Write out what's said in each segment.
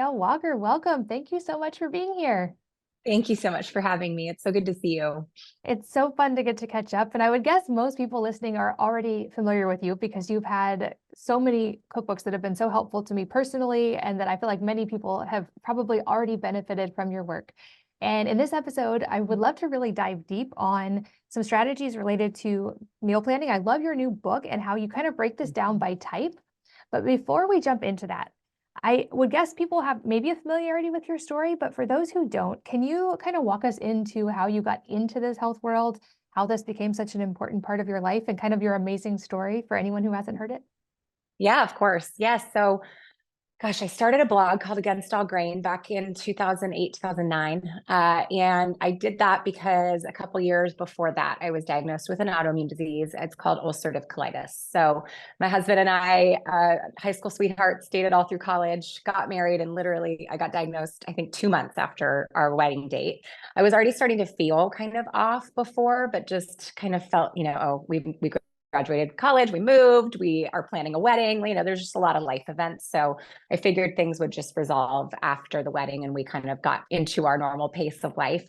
Danielle Walker. Welcome. Thank you so much for being here. Thank you so much for having me. It's so good to see you. It's so fun to get to catch up. And I would guess most people listening are already familiar with you because you've had so many cookbooks that have been so helpful to me personally, and that I feel like many people have probably already benefited from your work. And in this episode, I would love to really dive deep on some strategies related to meal planning. I love your new book and how you kind of break this down by type. But before we jump into that, I would guess people have maybe a familiarity with your story, but for those who don't, can you kind of walk us into how you got into this health world, how this became such an important part of your life, and kind of your amazing story for anyone who hasn't heard it? Yeah, of course. Yes. So, gosh, I started a blog called Against All Grain back in 2008, 2009. And I did that because a couple years before that, I was diagnosed with an autoimmune disease. It's called ulcerative colitis. So my husband and I, high school sweethearts, dated all through college, got married, and literally I got diagnosed, I think 2 months after our wedding date. I was already starting to feel kind of off before, but just kind of felt, oh, we graduated college, we moved, we are planning a wedding, there's just a lot of life events. So I figured things would just resolve after the wedding and we kind of got into our normal pace of life.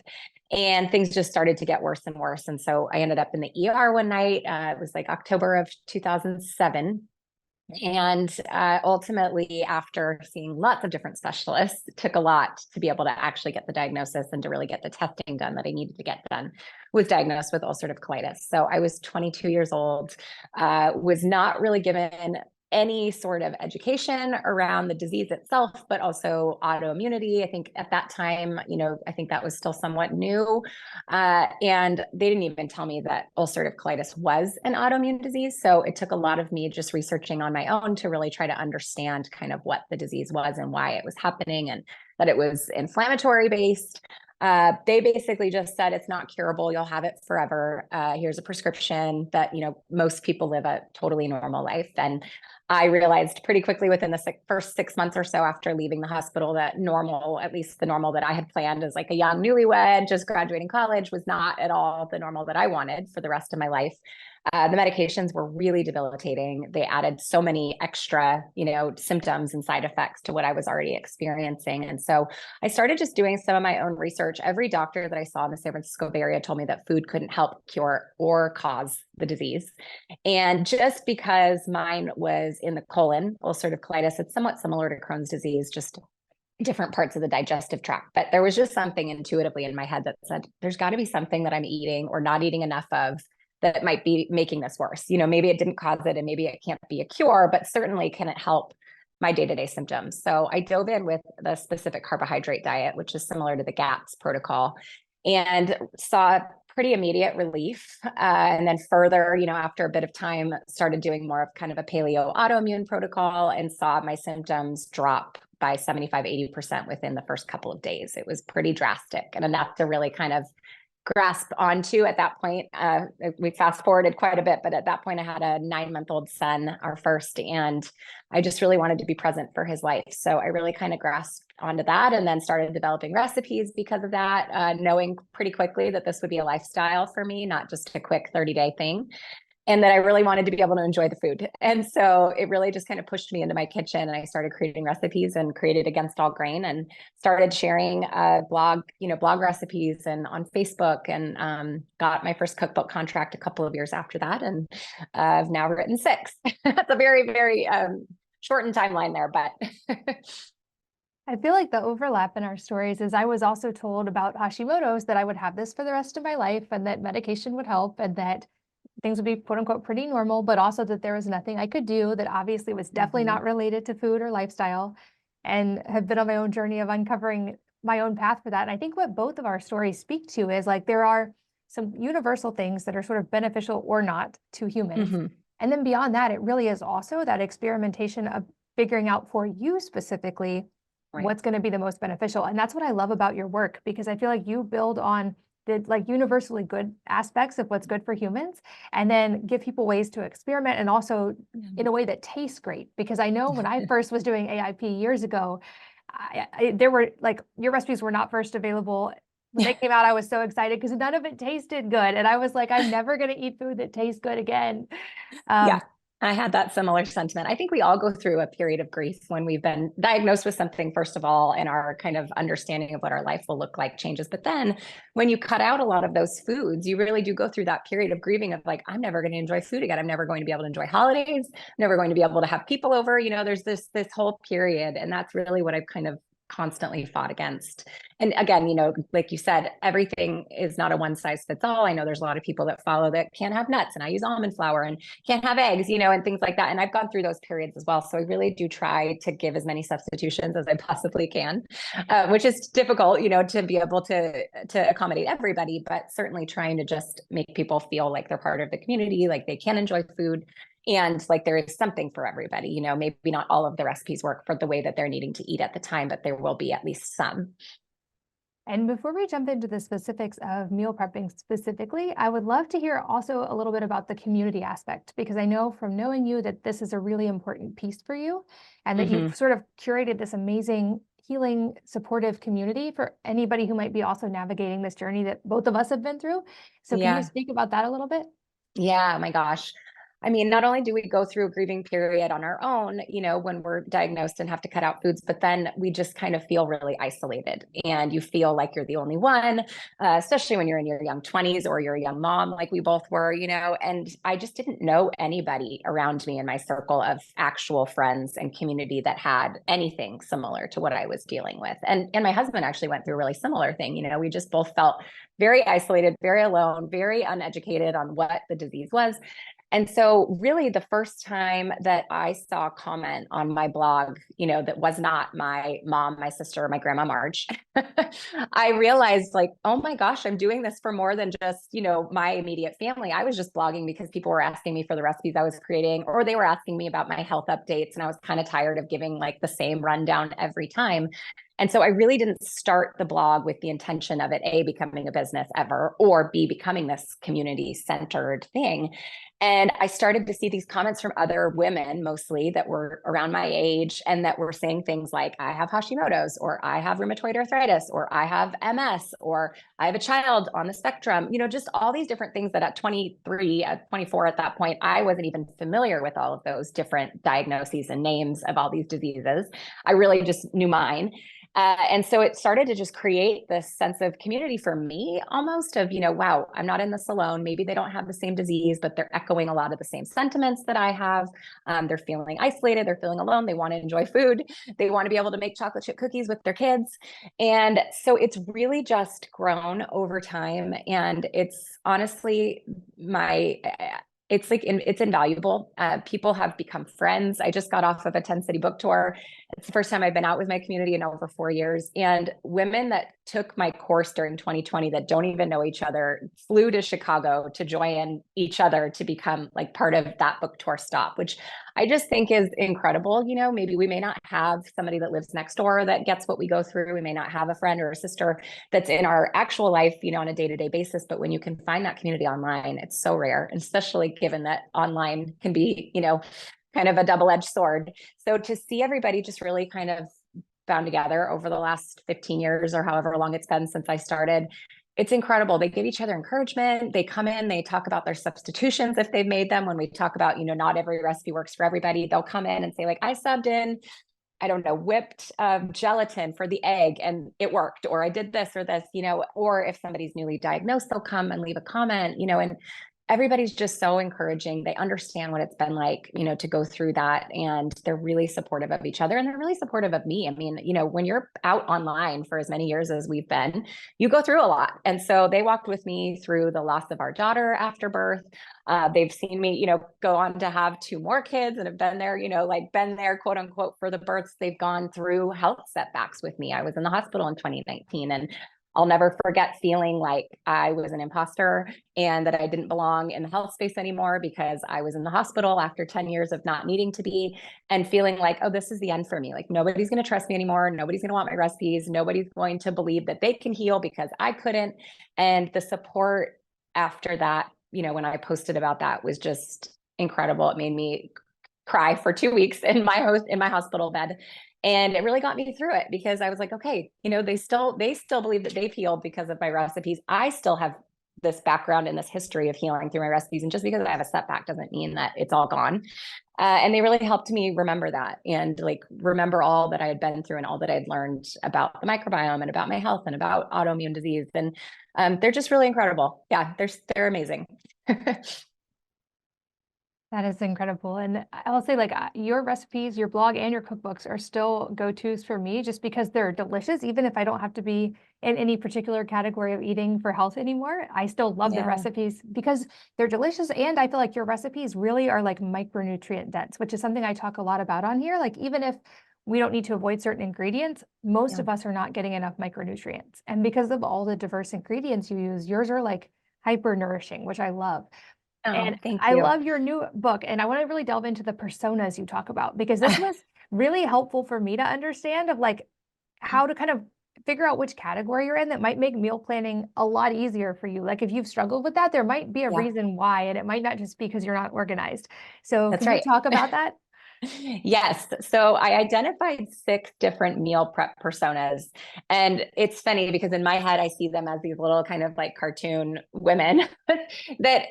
And things just started to get worse and worse. And so I ended up in the ER one night. It was like October of 2007. And ultimately, after seeing lots of different specialists, it took a lot to be able to actually get the diagnosis and to really get the testing done that I needed to get done. Was diagnosed with ulcerative colitis. So I was 22 years old, was not really given any sort of education around the disease itself, but also autoimmunity. I think at that time, I think that was still somewhat new. And they didn't even tell me that ulcerative colitis was an autoimmune disease. So it took a lot of me just researching on my own to really try to understand kind of what the disease was and why it was happening, and that it was inflammatory based. They basically just said it's not curable. You'll have it forever. Here's a prescription that, most people live a totally normal life. And I realized pretty quickly within the first 6 months or so after leaving the hospital that normal, at least the normal that I had planned as like a young newlywed, just graduating college, was not at all the normal that I wanted for the rest of my life. The medications were really debilitating. They added so many extra, symptoms and side effects to what I was already experiencing. And so I started just doing some of my own research. Every doctor that I saw in the San Francisco Bay Area told me that food couldn't help cure or cause the disease. And just because mine was in the colon, ulcerative colitis, it's somewhat similar to Crohn's disease, just different parts of the digestive tract. But there was just something intuitively in my head that said, there's got to be something that I'm eating or not eating enough of that might be making this worse. Maybe it didn't cause it and maybe it can't be a cure, but certainly can it help my day-to-day symptoms? So I dove in with the specific carbohydrate diet, which is similar to the GAPS protocol, and saw pretty immediate relief. And then further, after a bit of time, started doing more of kind of a paleo autoimmune protocol and saw my symptoms drop by 75, 80% within the first couple of days. It was pretty drastic and enough to really kind of grasp onto at that point. We fast forwarded quite a bit, but at that point I had a 9-month-old son, our first, and I just really wanted to be present for his life. So I really kind of grasped onto that and then started developing recipes because of that, knowing pretty quickly that this would be a lifestyle for me, not just a quick 30-day thing. And that I really wanted to be able to enjoy the food. And so it really just kind of pushed me into my kitchen, and I started creating recipes and created Against All Grain and started sharing blog recipes and on Facebook, and got my first cookbook contract a couple of years after that. And I've now written 6. That's a very, very shortened timeline there, but I feel like the overlap in our stories is I was also told about Hashimoto's that I would have this for the rest of my life and that medication would help and that things would be quote unquote pretty normal, but also that there was nothing I could do that obviously was definitely not related to food or lifestyle, and have been on my own journey of uncovering my own path for that. And I think what both of our stories speak to is like there are some universal things that are sort of beneficial or not to humans. mm-hmm. And then beyond that, it really is also that experimentation of figuring out for you specifically Right. what's going to be the most beneficial. And that's what I love about your work, because I feel like you build on the like universally good aspects of what's good for humans, and then give people ways to experiment, and also in a way that tastes great. Because I know when I first was doing AIP years ago, there were like your recipes were not first available. When they came out, I was so excited because none of it tasted good. And I was like, I'm never going to eat food that tastes good again. Yeah. I had that similar sentiment. I think we all go through a period of grief when we've been diagnosed with something, first of all, and our kind of understanding of what our life will look like changes. But then when you cut out a lot of those foods, you really do go through that period of grieving of like, I'm never going to enjoy food again. I'm never going to be able to enjoy holidays. I'm never going to be able to have people over. There's this whole period. And that's really what I've kind of constantly fought against. And again, like you said, everything is not a one size fits all. I know there's a lot of people that follow that can't have nuts, and I use almond flour, and can't have eggs, and things like that. And I've gone through those periods as well. So I really do try to give as many substitutions as I possibly can, which is difficult, to be able to accommodate everybody, but certainly trying to just make people feel like they're part of the community, like they can enjoy food, and like there is something for everybody. Maybe not all of the recipes work for the way that they're needing to eat at the time, but there will be at least some. And before we jump into the specifics of meal prepping specifically, I would love to hear also a little bit about the community aspect, because I know from knowing you that this is a really important piece for you, and that you've sort of curated this amazing, healing, supportive community for anybody who might be also navigating this journey that both of us have been through. So can you speak about that a little bit? Yeah, my gosh. I mean, not only do we go through a grieving period on our own, when we're diagnosed and have to cut out foods, but then we just kind of feel really isolated, and you feel like you're the only one, especially when you're in your young 20s or you're a young mom, like we both were, and I just didn't know anybody around me in my circle of actual friends and community that had anything similar to what I was dealing with. And my husband actually went through a really similar thing. We just both felt very isolated, very alone, very uneducated on what the disease was. And so really the first time that I saw a comment on my blog, that was not my mom, my sister, or my grandma Marge, I realized like, oh my gosh, I'm doing this for more than just, my immediate family. I was just blogging because people were asking me for the recipes I was creating, or they were asking me about my health updates. And I was kind of tired of giving like the same rundown every time. And so I really didn't start the blog with the intention of it, A, becoming a business ever, or B, becoming this community centered thing. And I started to see these comments from other women, mostly that were around my age, and that were saying things like, I have Hashimoto's, or I have rheumatoid arthritis, or I have MS, or I have a child on the spectrum, just all these different things that at 23, at 24 at that point, I wasn't even familiar with all of those different diagnoses and names of all these diseases. I really just knew mine. And so it started to just create this sense of community for me, almost of, wow, I'm not in this alone. Maybe they don't have the same disease, but they're echoing a lot of the same sentiments that I have. They're feeling isolated. They're feeling alone. They want to enjoy food. They want to be able to make chocolate chip cookies with their kids. And so it's really just grown over time. And it's honestly it's invaluable. People have become friends. I just got off of a 10-city book tour. It's the first time I've been out with my community in over 4 years. And women that took my course during 2020 that don't even know each other flew to Chicago to join each other to become like part of that book tour stop, which I just think is incredible. Maybe we may not have somebody that lives next door that gets what we go through. We may not have a friend or a sister that's in our actual life, on a day-to-day basis. But when you can find that community online, it's so rare, and especially given that online can be, kind of a double-edged sword. So to see everybody just really kind of bound together over the last 15 years or however long it's been since I started, it's incredible. They give each other encouragement. They come in, they talk about their substitutions if they've made them. When we talk about, not every recipe works for everybody, they'll come in and say like, I subbed in, I don't know, whipped gelatin for the egg and it worked, or I did this or this, or if somebody's newly diagnosed, they'll come and leave a comment, and everybody's just so encouraging. They understand what it's been like, to go through that. And they're really supportive of each other, and they're really supportive of me. I mean, when you're out online for as many years as we've been, you go through a lot. And so they walked with me through the loss of our daughter after birth. They've seen me, go on to have 2 more kids and have been there, been there, quote unquote, for the births. They've gone through health setbacks with me. I was in the hospital in 2019, and I'll never forget feeling like I was an imposter and that I didn't belong in the health space anymore because I was in the hospital after 10 years of not needing to be, and feeling like, oh, this is the end for me. Like nobody's going to trust me anymore. Nobody's going to want my recipes. Nobody's going to believe that they can heal because I couldn't. And the support after that, when I posted about that, was just incredible. It made me cry for 2 weeks in my hospital bed. And it really got me through it because I was like, okay, they still believe that they've healed because of my recipes. I still have this background and this history of healing through my recipes. And just because I have a setback doesn't mean that it's all gone. And they really helped me remember that, and like remember all that I had been through and all that I'd learned about the microbiome and about my health and about autoimmune disease. And they're just really incredible. Yeah, they're amazing. That is incredible. And I will say, like, your recipes, your blog, and your cookbooks are still go-tos for me just because they're delicious. Even if I don't have to be in any particular category of eating for health anymore, I still love the Yeah. recipes because they're delicious. And I feel like your recipes really are like micronutrient dense, which is something I talk a lot about on here. Like, even if we don't need to avoid certain ingredients, most Yeah. of us are not getting enough micronutrients. And because of all the diverse ingredients you use, yours are like hyper nourishing, which I love. Oh, And thank I you. love your new book, and I want to really delve into the personas you talk about because this was really helpful for me to understand of like how to kind of figure out which category you're in that might make meal planning a lot easier for you. Like if you've struggled with that, there might be a Yeah, reason why, and it might not just be because you're not organized. So that's can you right. talk about that? Yes. So I identified 6 different meal prep personas. And it's funny because in my head, I see them as these little kind of like cartoon women that,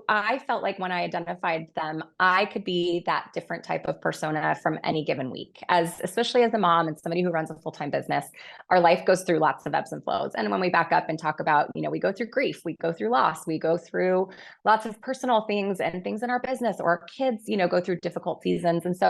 I felt like when I identified them, I could be that different type of persona from any given week, especially as a mom and somebody who runs a full-time business. Our life goes through lots of ebbs and flows. And when we back up and talk about, we go through grief, we go through loss, we go through lots of personal things and things in our business, or our kids, go through difficult seasons. And so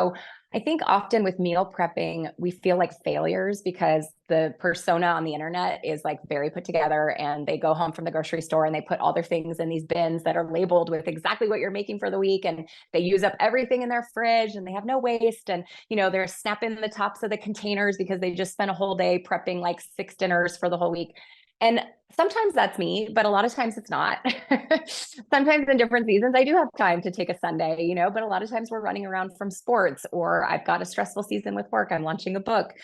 I think often with meal prepping, we feel like failures because the persona on the internet is like very put together, and they go home from the grocery store and they put all their things in these bins that are labeled with exactly what you're making for the week. And they use up everything in their fridge and they have no waste. And, they're snapping the tops of the containers because they just spent a whole day prepping like 6 dinners for the whole week. And sometimes that's me, but a lot of times it's not. Sometimes in different seasons, I do have time to take a Sunday, but a lot of times we're running around from sports, or I've got a stressful season with work. I'm launching a book.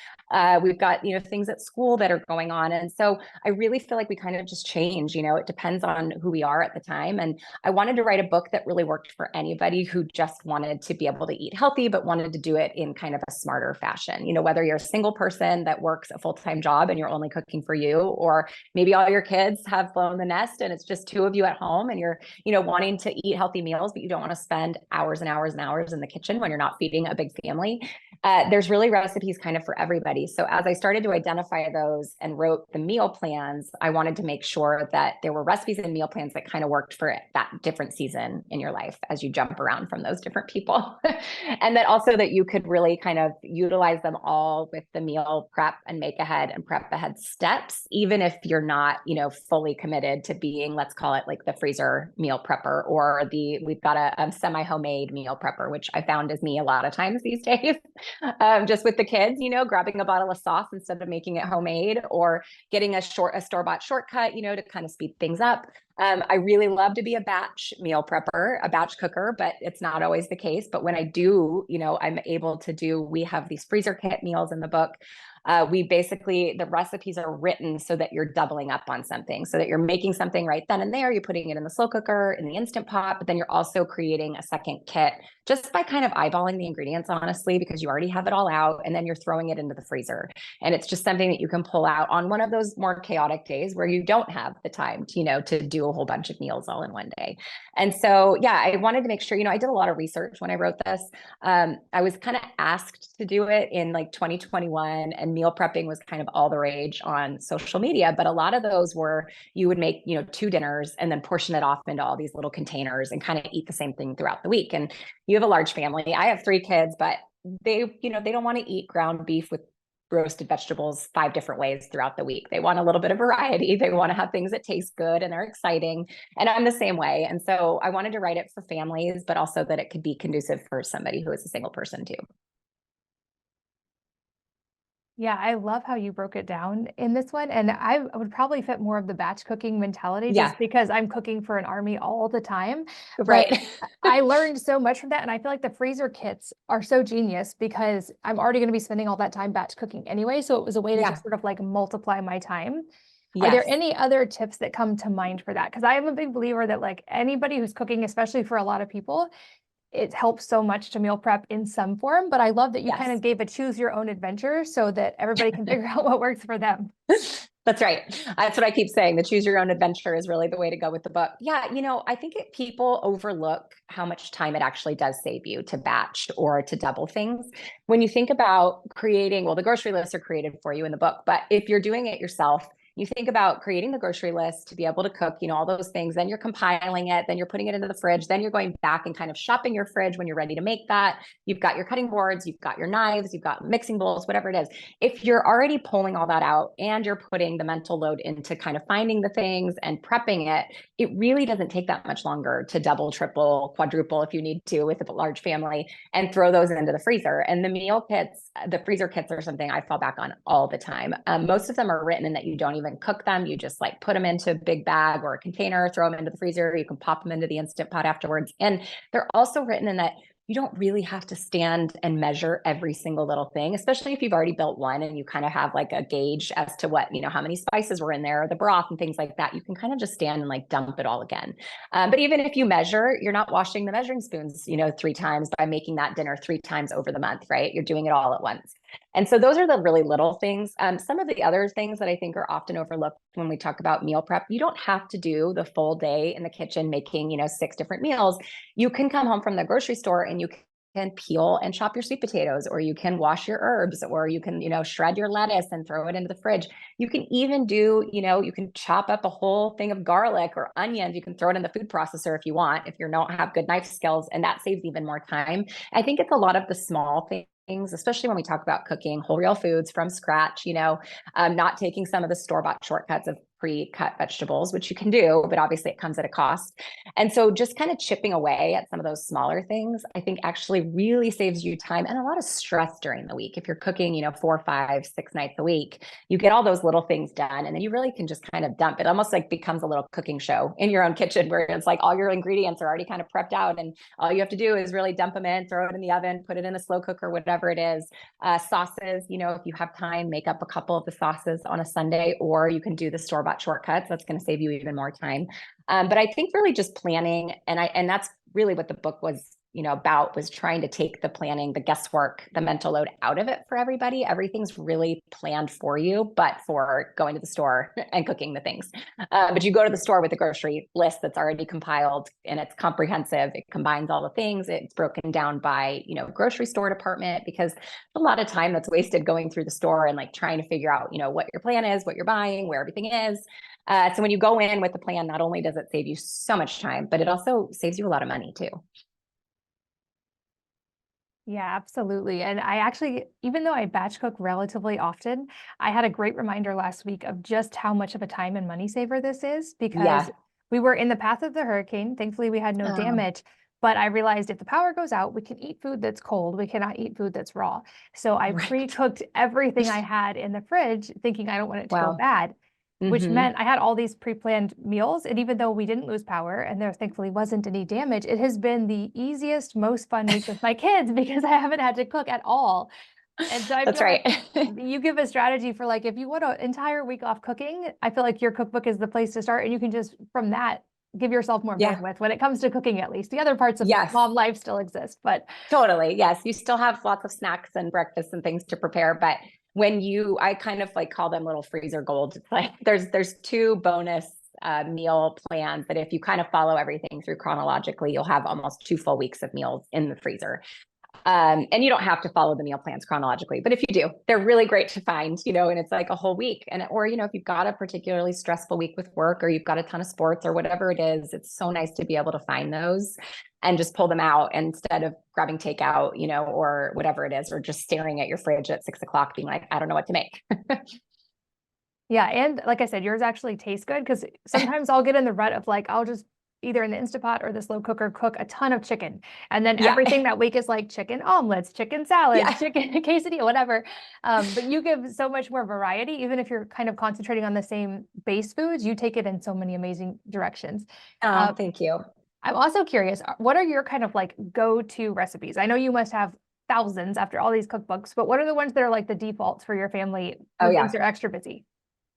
We've got, things at school that are going on. And so I really feel like we kind of just change, it depends on who we are at the time. And I wanted to write a book that really worked for anybody who just wanted to be able to eat healthy, but wanted to do it in kind of a smarter fashion. Whether you're a single person that works a full-time job and you're only cooking for you, or maybe all your kids have flown the nest and it's just 2 of you at home and you're, wanting to eat healthy meals, but you don't want to spend hours and hours and hours in the kitchen when you're not feeding a big family. There's really recipes kind of for everybody. So as I started to identify those and wrote the meal plans, I wanted to make sure that there were recipes and meal plans that kind of worked for that different season in your life as you jump around from those different people. And that also that you could really kind of utilize them all with the meal prep and make ahead and prep ahead steps, even if you're not, fully committed to being, let's call it like the freezer meal prepper, or we've got a semi-homemade meal prepper, which I found is me a lot of times these days. Just with the kids, grabbing a bottle of sauce instead of making it homemade, or getting a store-bought shortcut, to kind of speed things up. I really love to be a batch meal prepper, a batch cooker, but it's not always the case. But when I do, I'm able to we have these freezer kit meals in the book. The recipes are written so that you're doubling up on something, so that you're making something right then and there. You're putting it in the slow cooker, in the Instant Pot, but then you're also creating a second kit just by kind of eyeballing the ingredients, honestly, because you already have it all out, and then you're throwing it into the freezer. And it's just something that you can pull out on one of those more chaotic days where you don't have the time to do a whole bunch of meals all in one day. And so, yeah, I wanted to make sure, I did a lot of research when I wrote this. I was kind of asked to do it in like 2021, and meal prepping was kind of all the rage on social media. But a lot of those were, you would make, 2 dinners and then portion it off into all these little containers and kind of eat the same thing throughout the week. And you have a large family. I have 3 kids, but they don't want to eat ground beef with roasted vegetables 5 different ways throughout the week. They want a little bit of variety. They want to have things that taste good and are exciting. And I'm the same way. And so I wanted to write it for families, but also that it could be conducive for somebody who is a single person too. Yeah, I love how you broke it down in this one. And I would probably fit more of the batch cooking mentality Yeah, just because I'm cooking for an army all the time. But right. I learned so much from that. And I feel like the freezer kits are so genius because I'm already going to be spending all that time batch cooking anyway. So it was a way to Yeah. just sort of like multiply my time. Are there Yes. any other tips that come to mind for that? Because I am a big believer that like anybody who's cooking, especially for a lot of people, it helps so much to meal prep in some form, but I love that you kind Yes. of gave a choose your own adventure so that everybody can figure out what works for them. That's right. That's what I keep saying. The choose your own adventure is really the way to go with the book. Yeah, I think people overlook how much time it actually does save you to batch or to double things. When you think about creating, well, the grocery lists are created for you in the book, but if you're doing it yourself, you think about creating the grocery list to be able to cook, all those things, then you're compiling it, then you're putting it into the fridge, then you're going back and kind of shopping your fridge when you're ready to make that. You've got your cutting boards, you've got your knives, you've got mixing bowls, whatever it is. If you're already pulling all that out and you're putting the mental load into kind of finding the things and prepping it, it really doesn't take that much longer to double, triple, quadruple if you need to with a large family and throw those into the freezer. And the meal kits, the freezer kits are something I fall back on all the time. Most of them are written in that you don't even cook them. You just like put them into a big bag or a container, throw them into the freezer. You can pop them into the Instant Pot afterwards. And they're also written in that you don't really have to stand and measure every single little thing, especially if you've already built one and you kind of have like a gauge as to what, how many spices were in there, or the broth and things like that. You can kind of just stand and like dump it all again. But even if you measure, you're not washing the measuring spoons, 3 times by making that dinner 3 times over the month, right? You're doing it all at once. And so those are the really little things. Some of the other things that I think are often overlooked when we talk about meal prep, you don't have to do the full day in the kitchen making, 6 different meals. You can come home from the grocery store and you can peel and chop your sweet potatoes, or you can wash your herbs, or you can, shred your lettuce and throw it into the fridge. You can even do, you can chop up a whole thing of garlic or onions. You can throw it in the food processor if you want, if you don't have good knife skills, and that saves even more time. I think it's a lot of the small things, especially when we talk about cooking whole real foods from scratch, not taking some of the store-bought shortcuts of pre-cut vegetables, which you can do, but obviously it comes at a cost. And so just kind of chipping away at some of those smaller things, I think actually really saves you time and a lot of stress during the week. If you're cooking, 4, 5, 6 nights a week, you get all those little things done, and then you really can just kind of dump it. Almost like becomes a little cooking show in your own kitchen, where it's like all your ingredients are already kind of prepped out, and all you have to do is really dump them in, throw it in the oven, put it in a slow cooker, whatever it is. Sauces, if you have time, make up a couple of the sauces on a Sunday, or you can do the store-bought shortcuts. That's going to save you even more time. But I think really just planning, and that's really what the book was, about, was trying to take the planning, the guesswork, the mental load out of it for everybody. Everything's really planned for you, but for going to the store and cooking the things. But you go to the store with a grocery list that's already compiled, and it's comprehensive. It combines all the things. It's broken down by, grocery store department, because a lot of time that's wasted going through the store and like trying to figure out, what your plan is, what you're buying, where everything is. So when you go in with the plan, not only does it save you so much time, but it also saves you a lot of money too. Yeah, absolutely. And I actually, even though I batch cook relatively often, I had a great reminder last week of just how much of a time and money saver this is, because Yeah. we were in the path of the hurricane. Thankfully, we had no damage. But I realized if the power goes out, we can eat food that's cold. We cannot eat food that's raw. So I Right. pre-cooked everything I had in the fridge, thinking I don't want it to go Wow. bad, which Mm-hmm. meant I had all these pre-planned meals. And even though we didn't lose power and there thankfully wasn't any damage, it has been the easiest, most fun week with my kids because I haven't had to cook at all. And so I That's feel right. like you give a strategy for like, if you want an entire week off cooking, I feel like your cookbook is the place to start. And you can just, from that, give yourself more Yeah. bandwidth when it comes to cooking, at least. The other parts of Yes. mom life still exist, but Totally. Yes. You still have lots of snacks and breakfasts and things to prepare, but I kind of like call them little freezer gold. It's like there's 2 bonus meal plans that if you kind of follow everything through chronologically, you'll have almost 2 full weeks of meals in the freezer. And you don't have to follow the meal plans chronologically, but if you do, they're really great to find, and it's like a whole week. Or, if you've got a particularly stressful week with work, or you've got a ton of sports or whatever it is, it's so nice to be able to find those and just pull them out instead of grabbing takeout, or whatever it is, or just staring at your fridge at 6 o'clock being like, I don't know what to make. yeah. And like I said, yours actually tastes good because sometimes I'll get in the rut of like, I'll just either in the Instapot or the slow cooker cook a ton of chicken. And then Yeah. everything that week is like chicken omelets, chicken salads, Yeah. chicken quesadilla, whatever. But you give so much more variety, even if you're kind of concentrating on the same base foods, you take it in so many amazing directions. Oh, thank you. I'm also curious, what are your kind of like go-to recipes? I know you must have thousands after all these cookbooks, but what are the ones that are like the defaults for your family Oh, when yeah. things are extra busy?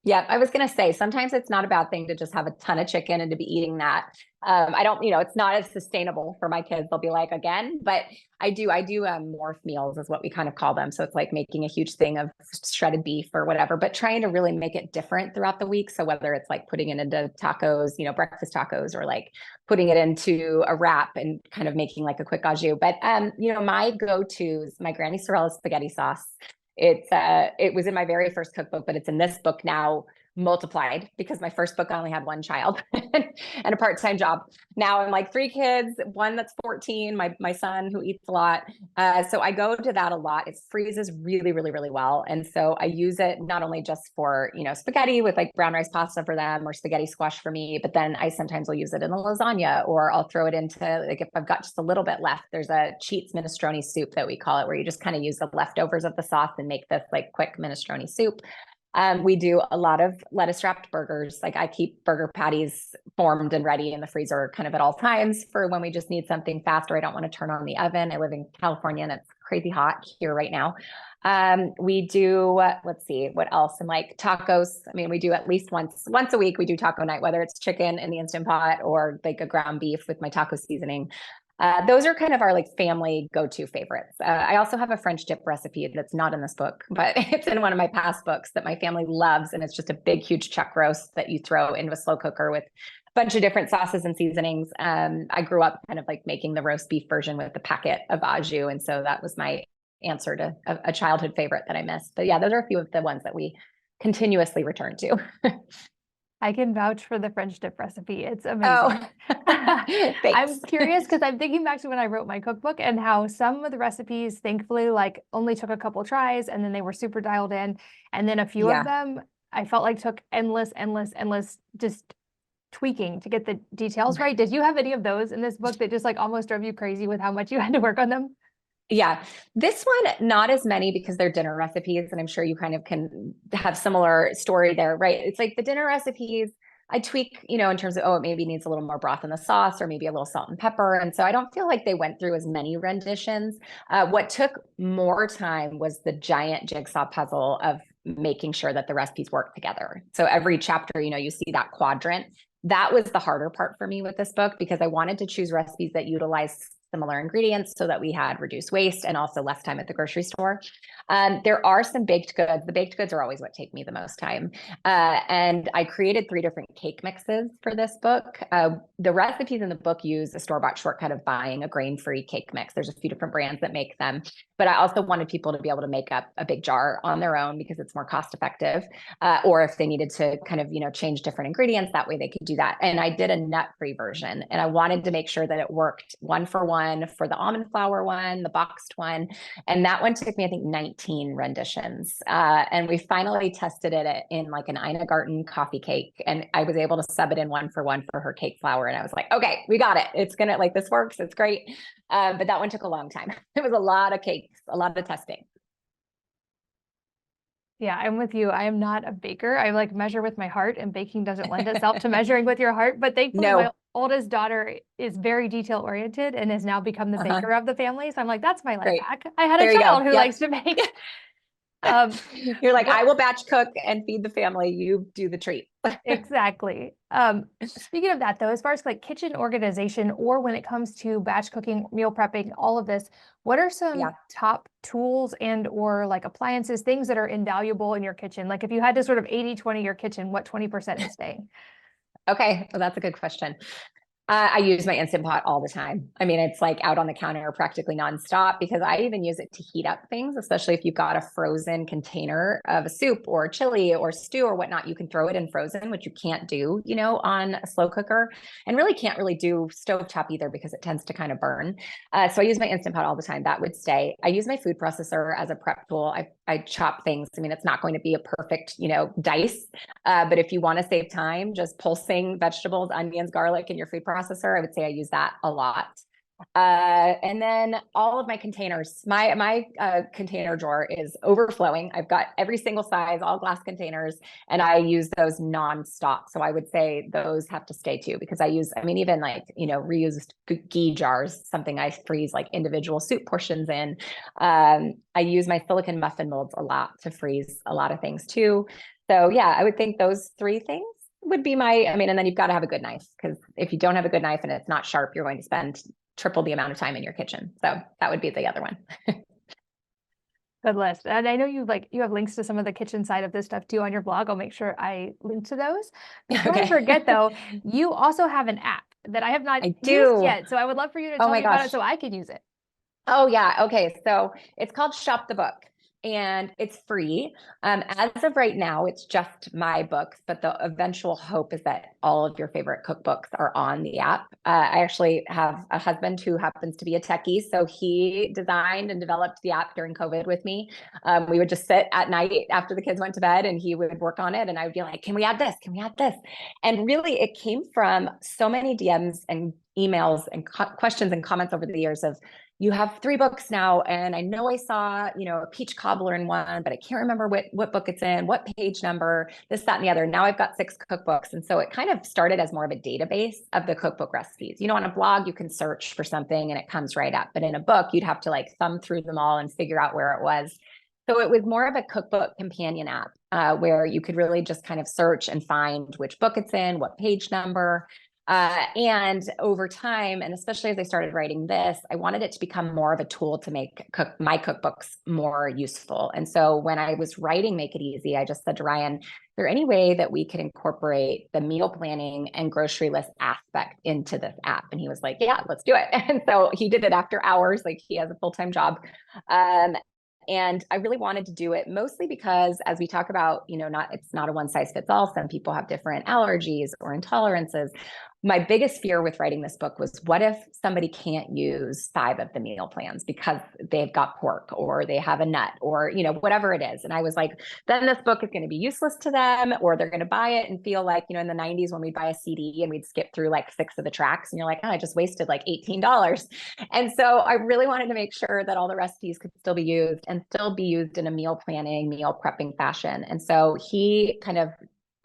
Yeah, I was going to say, sometimes it's not a bad thing to just have a ton of chicken and to be eating that. I don't, it's not as sustainable for my kids. They'll be like, again, but I do morph meals is what we kind of call them. So it's like making a huge thing of shredded beef or whatever, but trying to really make it different throughout the week. So whether it's like putting it into tacos, breakfast tacos, or like putting it into a wrap and kind of making like a quick au jus. But, my go-tos, my Granny Sorella spaghetti sauce. It was in my very first cookbook, but it's in this book now multiplied because my first book I only had one child and a part-time job. Now I'm like 3 kids, one that's 14, my son who eats a lot. So I go to that a lot. It freezes really, really, really well. And so I use it not only just for, spaghetti with like brown rice pasta for them or spaghetti squash for me, but then I sometimes will use it in a lasagna, or I'll throw it into, like, if I've got just a little bit left, there's a Cheats minestrone soup that we call it, where you just kind of use the leftovers of the sauce and make this like quick minestrone soup. We do a lot of lettuce wrapped burgers. Like, I keep burger patties formed and ready in the freezer kind of at all times for when we just need something faster. I don't want to turn on the oven. I live in California and it's crazy hot here right now. We do, let's see, what else? And like tacos. I mean, we do at least once a week, we do taco night, whether it's chicken in the Instant Pot or like a ground beef with my taco seasoning. Those are kind of our like family go-to favorites. I also have a French dip recipe that's not in this book, but it's in one of my past books that my family loves. And it's just a big, huge chuck roast that you throw into a slow cooker with a bunch of different sauces and seasonings. I grew up kind of like making the roast beef version with the packet of au jus. And so that was my answer to a childhood favorite that I missed. But yeah, those are a few of the ones that we continuously return to. I can vouch for the French dip recipe. It's Oh, amazing. thanks. I'm curious because I'm thinking back to when I wrote my cookbook and how some of the recipes, thankfully, like only took a couple tries and then they were super dialed in. And then a few of Yeah. them I felt like took endless just tweaking to get the details right. Did you have any of those in this book that just like almost drove you crazy with how much you had to work on them? Yeah, this one, not as many because they're dinner recipes. And I'm sure you kind of can have similar story there, right? It's like the dinner recipes, I tweak, in terms of, oh, it maybe needs a little more broth in the sauce or maybe a little salt and pepper. And so I don't feel like they went through as many renditions. What took more time was the giant jigsaw puzzle of making sure that the recipes work together. So every chapter, you see that quadrant. That was the harder part for me with this book because I wanted to choose recipes that utilize similar ingredients so that we had reduced waste and also less time at the grocery store. There are some baked goods. The baked goods are always what take me the most time. And I created 3 different cake mixes for this book. The recipes in the book use a store-bought shortcut of buying a grain-free cake mix. There's a few different brands that make them, but I also wanted people to be able to make up a big jar on their own because it's more cost effective. Or if they needed to kind of, change different ingredients, that way they could do that. And I did a nut-free version, and I wanted to make sure that it worked 1-for-1 for the almond flour one, the boxed one. And that one took me, I think, 19 renditions. And we finally tested it in like an Ina Garten coffee cake. And I was able to sub it in 1-for-1 for her cake flour. And I was like, okay, we got it. It's gonna, like, this works. It's great. But that one took a long time. It was a lot of cakes, a lot of testing. Yeah, I'm with you. I am not a baker. I like measure with my heart, and baking doesn't lend itself to measuring with your heart. But thankfully, my No. oldest daughter is very detail oriented and has now become the baker of the family. So I'm like, that's my life Great. hack. I had There a you go. child who Yep. likes to bake. You're like, What I will batch cook and feed the family. You do the treat. exactly. Speaking of that though, as far as like kitchen organization or when it comes to batch cooking, meal prepping, all of this, what are some Yeah. top tools and or like appliances, things that are invaluable in your kitchen? Like if you had to sort of 80-20 your kitchen, what 20% is staying? Okay. Well, that's a good question. I use my Instant Pot all the time. I mean, it's like out on the counter practically nonstop because I even use it to heat up things, especially if you've got a frozen container of a soup or chili or stew or whatnot. You can throw it in frozen, which you can't do, on a slow cooker, and really can't really do stovetop either because it tends to kind of burn. So I use my Instant Pot all the time. That would stay. I use my food processor as a prep tool. I chop things. I mean, it's not going to be a perfect, dice, but if you want to save time, just pulsing vegetables, onions, garlic in your food processor, I would say I use that a lot. And then all of my containers, my container drawer is overflowing. I've got every single size, all glass containers, and I use those nonstop. So I would say those have to stay too, because even like, reused ghee jars, something I freeze like individual soup portions in. I use my silicone muffin molds a lot to freeze a lot of things too. So yeah, I would think those three things would be my, I mean, and then you've got to have a good knife, because if you don't have a good knife and it's not sharp, you're going to spend triple the amount of time in your kitchen. So that would be the other one. Good list. And I know you have links to some of the kitchen side of this stuff too on your blog. I'll make sure I link to those. Before I Okay. forget though, you also have an app that I have not I used do. yet. So I would love for you to Oh tell my me about it gosh. so I can use it. Oh yeah. Okay. So it's called Shop the Book, and it's free. As of right now, it's just my books, but the eventual hope is that all of your favorite cookbooks are on the app. I actually have a husband who happens to be a techie, so he designed and developed the app during COVID with me. We would just sit at night after the kids went to bed, and he would work on it, and I would be like, "Can we add this? Can we add this?" And really, it came from so many DMs and emails and questions and comments over the years of, you have 3 books now, and I know I saw, a peach cobbler in one, but I can't remember what book it's in, what page number, this, that, and the other. Now I've got 6 cookbooks. And so it kind of started as more of a database of the cookbook recipes. On a blog, you can search for something and it comes right up. But in a book, you'd have to like thumb through them all and figure out where it was. So it was more of a cookbook companion app, where you could really just kind of search and find which book it's in, what page number. And over time, and especially as I started writing this, I wanted it to become more of a tool to make my cookbooks more useful. And so when I was writing Make It Easy, I just said to Ryan, is there any way that we could incorporate the meal planning and grocery list aspect into this app? And he was like, yeah, let's do it. And so he did it after hours, like he has a full-time job. And I really wanted to do it mostly because, as we talk about, it's not a one size fits all. Some people have different allergies or intolerances. My biggest fear with writing this book was, what if somebody can't use 5 of the meal plans because they've got pork or they have a nut or, whatever it is. And I was like, then this book is going to be useless to them, or they're going to buy it and feel like, in the 90s when we'd buy a CD and we'd skip through like 6 of the tracks and you're like, oh, I just wasted like $18. And so I really wanted to make sure that all the recipes could still be used and still be used in a meal planning, meal prepping fashion. And so he kind of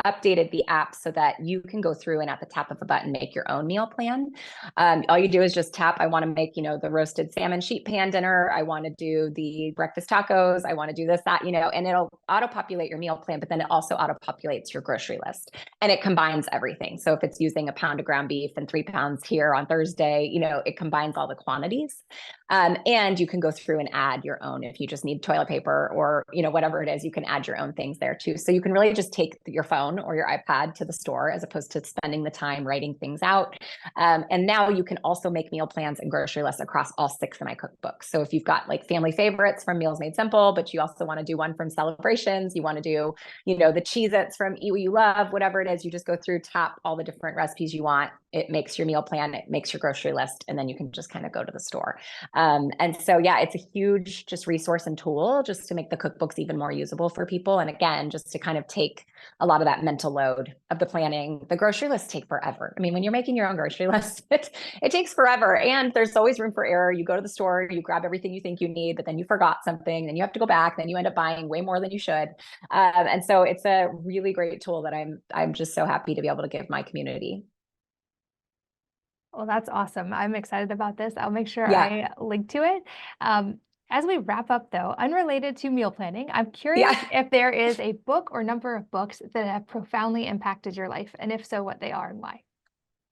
updated the app so that you can go through and at the tap of a button make your own meal plan. All you do is just tap, I want to make, the roasted salmon sheet pan dinner. I want to do the breakfast tacos. I want to do this, that, and it'll auto-populate your meal plan, but then it also auto-populates your grocery list and it combines everything. So if it's using a pound of ground beef and 3 pounds here on Thursday, it combines all the quantities. And you can go through and add your own. If you just need toilet paper or, whatever it is, you can add your own things there too. So you can really just take your phone or your iPad to the store as opposed to spending the time writing things out. And now you can also make meal plans and grocery lists across all 6 of my cookbooks. So if you've got like family favorites from Meals Made Simple, but you also want to do one from Celebrations, you want to do, the Cheez-Its from Eat What You Love, whatever it is, you just go through, tap all the different recipes you want. It makes your meal plan, it makes your grocery list, and then you can just kind of go to the store. And so, yeah, it's a huge just resource and tool just to make the cookbooks even more usable for people. And again, just to kind of take a lot of that mental load of the planning. The grocery lists take forever. I mean, when you're making your own grocery list, it takes forever. And there's always room for error. You go to the store, you grab everything you think you need, but then you forgot something, then you have to go back, then you end up buying way more than you should. And so it's a really great tool that I'm just so happy to be able to give my community. Well, that's awesome. I'm excited about this. I'll make sure Yeah. I link to it. As we wrap up though, unrelated to meal planning, I'm curious Yeah. if there is a book or number of books that have profoundly impacted your life, and if so, what they are and why.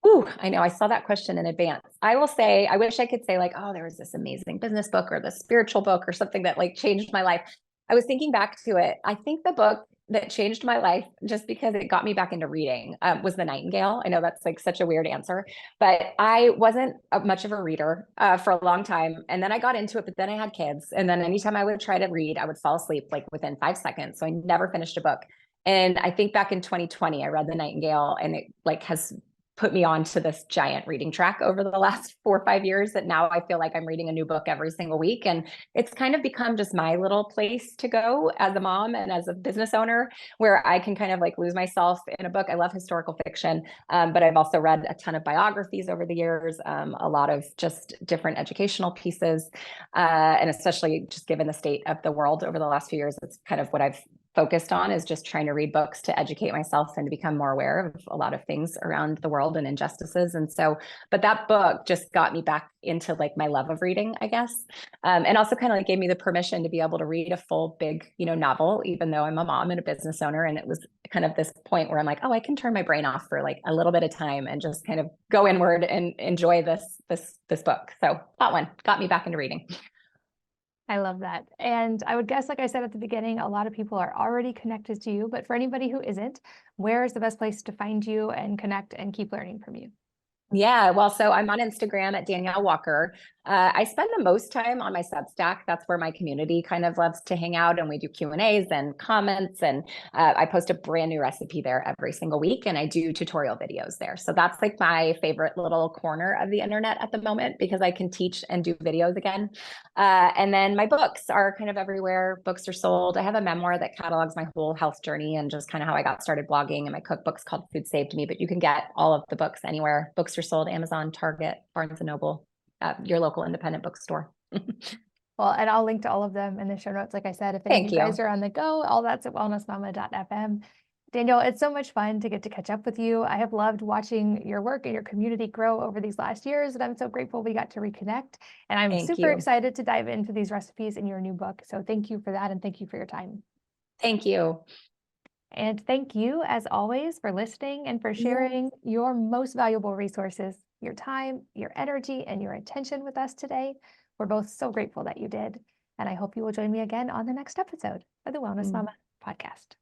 Ooh, I know. I saw that question in advance. I will say, I wish I could say like, oh, there was this amazing business book or the spiritual book or something that like changed my life. I was thinking back to it. I think the book that changed my life, just because it got me back into reading, was The Nightingale. I know that's like such a weird answer, but I wasn't much of a reader for a long time. And then I got into it, but then I had kids. And then anytime I would try to read, I would fall asleep like within 5 seconds. So I never finished a book. And I think back in 2020, I read The Nightingale, and it like has put me on to this giant reading track over the last 4 or 5 years that now I feel like I'm reading a new book every single week. And it's kind of become just my little place to go as a mom and as a business owner, where I can kind of like lose myself in a book. I love historical fiction, but I've also read a ton of biographies over the years, a lot of just different educational pieces. And especially just given the state of the world over the last few years, it's kind of what I've focused on is just trying to read books to educate myself and to become more aware of a lot of things around the world and injustices. And so, but that book just got me back into like my love of reading, I guess. And also kind of like gave me the permission to be able to read a full big, novel, even though I'm a mom and a business owner. And it was kind of this point where I'm like, oh, I can turn my brain off for like a little bit of time and just kind of go inward and enjoy this book. So that one got me back into reading. I love that. And I would guess, like I said at the beginning, a lot of people are already connected to you, but for anybody who isn't, where is the best place to find you and connect and keep learning from you? Yeah, well, so I'm on Instagram at Danielle Walker. I spend the most time on my Substack. That's where my community kind of loves to hang out, and we do Q&As and comments, and I post a brand new recipe there every single week, and I do tutorial videos there. So that's like my favorite little corner of the internet at the moment because I can teach and do videos again. And then my books are kind of everywhere. Books are sold. I have a memoir that catalogs my whole health journey and just kind of how I got started blogging, and my cookbook's called Food Saved Me, but you can get all of the books anywhere. Books are sold: Amazon, Target, Barnes & Noble, your local independent bookstore. Well, and I'll link to all of them in the show notes. Like I said, if any of Thank you guys you. are on the go, all that's at wellnessmama.fm. Danielle, it's so much fun to get to catch up with you. I have loved watching your work and your community grow over these last years, and I'm so grateful we got to reconnect. And I'm Thank super you. excited to dive into these recipes in your new book. So thank you for that, and thank you for your time. Thank you. And thank you, as always, for listening and for sharing your most valuable resources, your time, your energy, and your attention with us today. We're both so grateful that you did. And I hope you will join me again on the next episode of the Wellness Mama podcast.